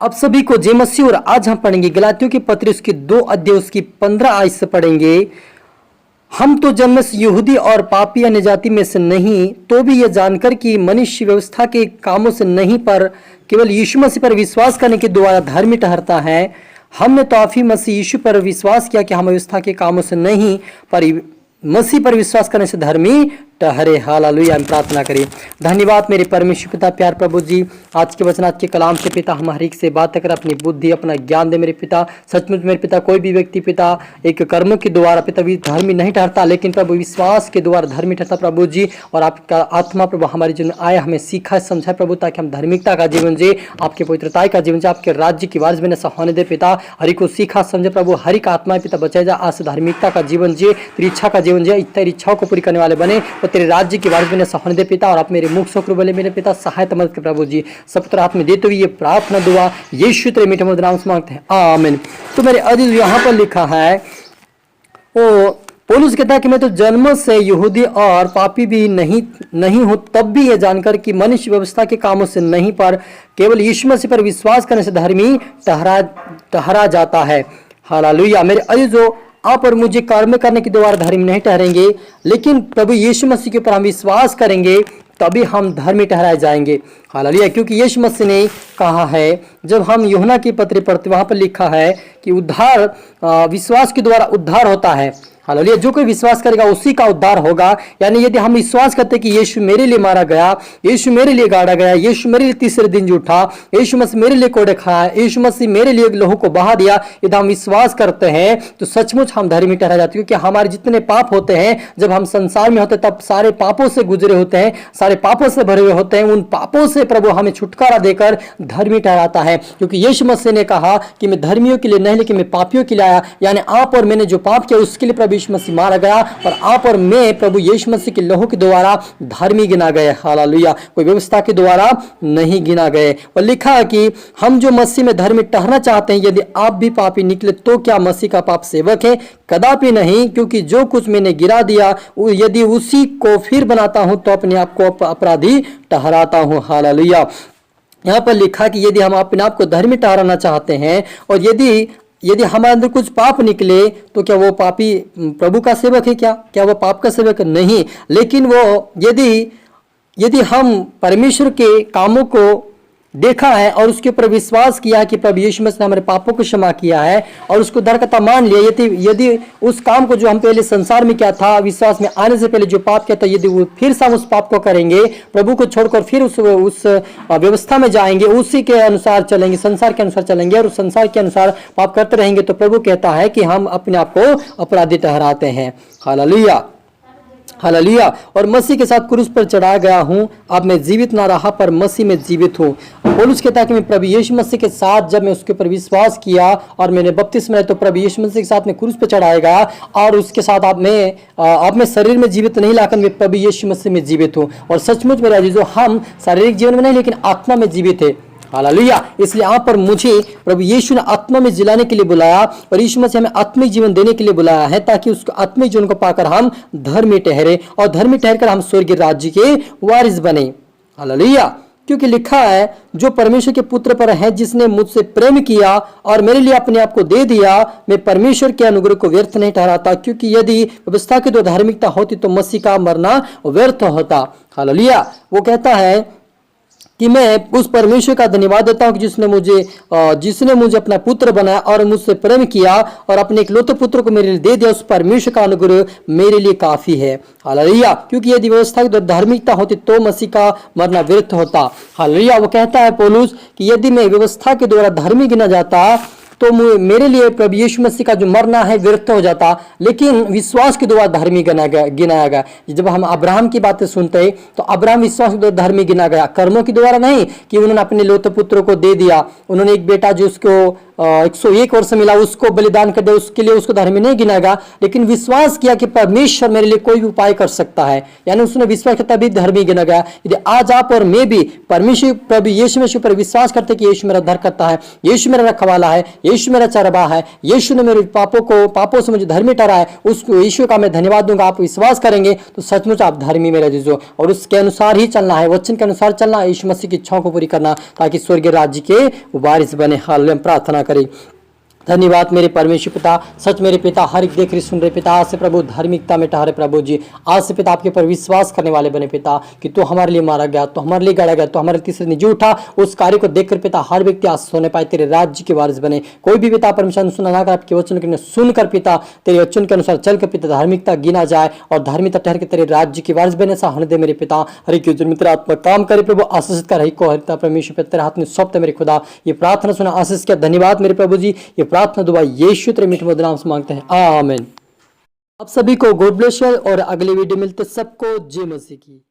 अब सभी को जय मसीह। और आज हम पढ़ेंगे गलातियों की पत्री उसकी 2 अध्याय उसकी 15 आयत से पढ़ेंगे। हम तो जन्म से यहूदी और पापी अन्य जाति में से नहीं, तो भी यह जानकर कि मनुष्य व्यवस्था के कामों से नहीं पर केवल यीशु मसीह पर विश्वास करने के द्वारा धर्मी ठहरता है। हमने तो आफी मसीह यीशु पर विश्वास किया कि हम व्यवस्था के कामों से नहीं पर मसीह पर विश्वास करने से धर्मी ठहरे। हालेलुया। हम प्रार्थना करें। धन्यवाद मेरे परमेश्वर पिता, प्यार प्रभु जी, आज के वचन आज के कलाम से पिता हम हर एक से बात कर अपनी बुद्धि अपना ज्ञान दे मेरे पिता। सचमुच मेरे पिता कोई भी व्यक्ति पिता एक कर्मों के द्वारा पिता भी धर्मी नहीं ठहरता, लेकिन प्रभु विश्वास के द्वारा धर्मी ठहरता प्रभु जी। और आपका आत्मा प्रभु हमारे जीवन आया, हमें सीखा समझाए प्रभु, ताकि हम धार्मिकता का जीवन जिए, आपके पवित्रता का जीवन जिए, आपके राज्य की वारिस बने होने दे पिता। हरि को सीखा समझे प्रभु, हरि का आत्मा पिता बचाए जा, आज से धार्मिकता का जीवन जिए, तेरी इच्छा का जीवन जिए, तेरी इच्छाओं को पूरी करने वाले बने और तेरे राज्य की वारिस बने होने दे पिता। और आप मेरे मुख से बोले मेरे पिता सहायता मदद कर प्रभु जी। सब तरह हाथ में देते हुए ये प्रार्थना दुआ यीशु तेरे मीठे मधुर नाम से मांगते हैं, आमीन। तो मेरे अजीज यहाँ पर लिखा है, वो पौलुस कहता है कि मैं तो जन्म से यहूदी और पापी भी नहीं हूं, तब भी यह जानकर कि मनुष्य व्यवस्था के कामों से नहीं पर केवल यीशु मसीह पर विश्वास करने से धर्मी ठहरा जाता है। हालेलुया। मेरे अजीजों, आप और मुझे कर्म करने के द्वारा धर्मी नहीं ठहरेंगे, लेकिन प्रभु यीशु मसीह के ऊपर हम विश्वास करेंगे तभी हम धर्मी ठहराए जाएंगे। हालेलुया। क्योंकि यीशु मसीह ने कहा है, जब हम यूहन्ना की पत्री पढ़ते वहां पर लिखा है कि उद्धार विश्वास के द्वारा उद्धार होता है। हालेलुया। जो कोई विश्वास करेगा उसी का उद्धार होगा। यानी यदि हम विश्वास करते कि यीशु मेरे लिए मारा गया, यीशु मेरे लिए गाड़ा गया, यीशु मेरे लिए तीसरे दिन जी उठा, यीशु मसीह मेरे लिए कोड़े खाया, यीशु मसीह मेरे लिए लहू को बहा दिया, यदि हम विश्वास करते हैं तो सचमुच हम धर्मी ठहरा जाते हैं। क्योंकि हमारे जितने पाप होते हैं, जब हम संसार में होते तब सारे पापों से गुजरे होते हैं, सारे पापों से भरे हुए होते हैं। उन पापों से प्रभु हमें छुटकारा देकर धर्मी ठहराता है। क्योंकि यीशु मसीह ने कहा कि मैं धर्मियों के लिए नहीं लेकिन मैं पापियों के लिए आया। यानी आप और मैंने जो पाप किया उसके लिए प्रभु यीशु मसीह मारा गया और आप और मैं प्रभु यीशु मसीह के लहू के द्वारा धर्मी गिना गए। हालेलुया। कोई व्यवस्था के द्वारा नहीं गिना गए। और लिखा है कि हम जो मसीह में धर्मी ठहरना चाहते हैं, यदि आप भी पापी निकले तो क्या मसीह का पाप सेवक है? कदापि नहीं। क्योंकि जो कुछ मैंने गिरा दिया यदि उसी को फिर बनाता हूं तो अपने आप को अपराधी ठहराता हूं। हालेलुया। यहाँ पर लिखा कि यदि हम अपने आप को धर्मी ठहराना चाहते हैं और यदि हमारे अंदर कुछ पाप निकले तो क्या वो पापी प्रभु का सेवक है? क्या वो पाप का सेवक है? नहीं। लेकिन वो यदि हम परमेश्वर के कामों को देखा है और उसके ऊपर विश्वास किया कि प्रभु यीशु मसीह ने हमारे पापों को क्षमा किया है और उसको धर्मकर्ता मान लिया, यदि उस काम को जो हम पहले संसार में किया था, विश्वास में आने से पहले जो पाप किया था, यदि वो फिर से हम उस पाप को करेंगे, प्रभु को छोड़कर फिर उस व्यवस्था में जाएंगे, उसी के अनुसार चलेंगे, संसार के अनुसार चलेंगे और उस संसार के अनुसार पाप करते रहेंगे, तो प्रभु कहता है कि हम अपने आप को अपराधी ठहराते हैं। हालेलुया। हालेलुया। और मसीह के साथ क्रूस पर चढ़ाया गया हूं, अब मैं जीवित ना रहा पर मसीह में जीवित हूं। पौलुस कहता है कि मैं प्रभु यीशु मसीह के साथ जब मैं उसके ऊपर विश्वास किया और मैंने बपतिस्मा लिया तो प्रभु यीशु मसीह के साथ में क्रूस पर चढ़ाया गया और उसके साथ अब मैं शरीर में जीवित नहीं लाकर मैं प्रभु यीशु मसीह में जीवित हूँ। और सचमुच मेरा जो हम शारीरिक जीवन में नहीं लेकिन आत्मा में जीवित है। हालेलुया। इसलिए आप पर मुझे प्रभु यीशु ने आत्मा में जिलाने के लिए बुलाया और यीशु मसीह हमें आत्मिक जीवन देने के लिए बुलाया है, ताकि उसको आत्मिक जीवन को पाकर हम धर्मी ठहरे और धर्मी ठहरकर हम स्वर्गीय राज्य के वारिस बने। हालेलुया। क्योंकि लिखा है, जो परमेश्वर के पुत्र पर है जिसने मुझसे प्रेम किया और मेरे लिए अपने आप को दे दिया, मैं परमेश्वर के अनुग्रह को व्यर्थ नहीं ठहराता। क्योंकि यदि व्यवस्था की तो धार्मिकता होती तो मसीह का मरना व्यर्थ होता। हालेलुया। वो कहता है कि मैं उस परमेश्वर का धन्यवाद देता हूं कि जिसने मुझे अपना पुत्र बनाया और मुझसे प्रेम किया और अपने इकलौते पुत्र को मेरे लिए दे दिया। उस परमेश्वर का अनुग्रह मेरे लिए काफी है। हालेलुया। क्योंकि यदि व्यवस्था की धार्मिकता होती तो मसीह का मरना व्यर्थ होता। हालेलुया। वो कहता है पौलुस कि यदि मैं व्यवस्था के द्वारा धर्मी गिना जाता तो मेरे लिए प्रभु यीशु मसीह का जो मरना है व्यर्थ हो जाता, लेकिन विश्वास के द्वारा धर्मी गिनाया गया। जब हम अब्राहम की बातें सुनते हैं तो अब्राहम विश्वास के द्वारा धर्मी गिना गया, कर्मों के द्वारा नहीं कि उन्होंने अपने इकलौते पुत्र को दे दिया। उन्होंने एक बेटा जो उसको 101 वर्ष मिला, उसको बलिदान कर दिया, उसके लिए उसको धर्मी नहीं गिनाएगा। लेकिन विश्वास किया कि परमेश्वर मेरे लिए कोई भी उपाय कर सकता है, यानी उसने विश्वास किया तभी धर्मी गिना गया। यदि आज आप और मैं भी परमेश्वर प्रभु यीशु मसीह पर विश्वास करते कि यीशु मेरा उद्धार करता है, यीशु मेरा रखवाला है, यीशु मेरा चरवाहा है, यीशु ने मेरे पापों से मुझे धर्मी ठहराया है, उसको यीशु का मैं धन्यवाद दूंगा। आप विश्वास करेंगे तो सचमुच आप धर्मी मेरे जीजो, और उसके अनुसार ही चलना है, वचन के अनुसार चलना है, यीशु मसीह की इच्छाओं को पूरी करना, ताकि स्वर्गीय राज्य के वारिस बने। हालेलुया, प्रार्थना करें। धन्यवाद मेरे परमेश्वर पिता, सच मेरे पिता, हर एक देख रहे सुन रहे पिता, आज से प्रभु धार्मिकता में ठहरे प्रभु जी। आज से पिता आपके पर विश्वास करने वाले बने पिता, कि तू हमारे लिए मारा गया, तो हमारे लिए गड़ा गया, तो हमारे तीसरे दिन जी उठा। उस कार्य को देखकर पिता हर व्यक्ति आज सोने पाए, तेरे राज्य के वारिस बने। कोई भी पिता परमेश्वर सुना ना कर, आपके वचन के सुनकर पिता तेरे वचन के अनुसार चलकर पिता धार्मिकता गिना जाए, और धार्मिकता ठहर के तेरे राज्य के वारिस बने। सा होने दे मेरे पिता, हर एक मित्र आत्मा काम करे प्रभु, आशीष कर को हरिता परमेश्वर पिता तेरे हाथ में सौंपते मेरे खुदा। ये प्रार्थना सुना, आशीष किया, धन्यवाद मेरे प्रभु जी। ये प्रार्थना दुआ यीशु तेरे मीठे मधुर नाम से मांगते हैं, आमीन। आप सभी को गॉड ब्लेस यू, और अगले वीडियो मिलते सबको जय मसीह की।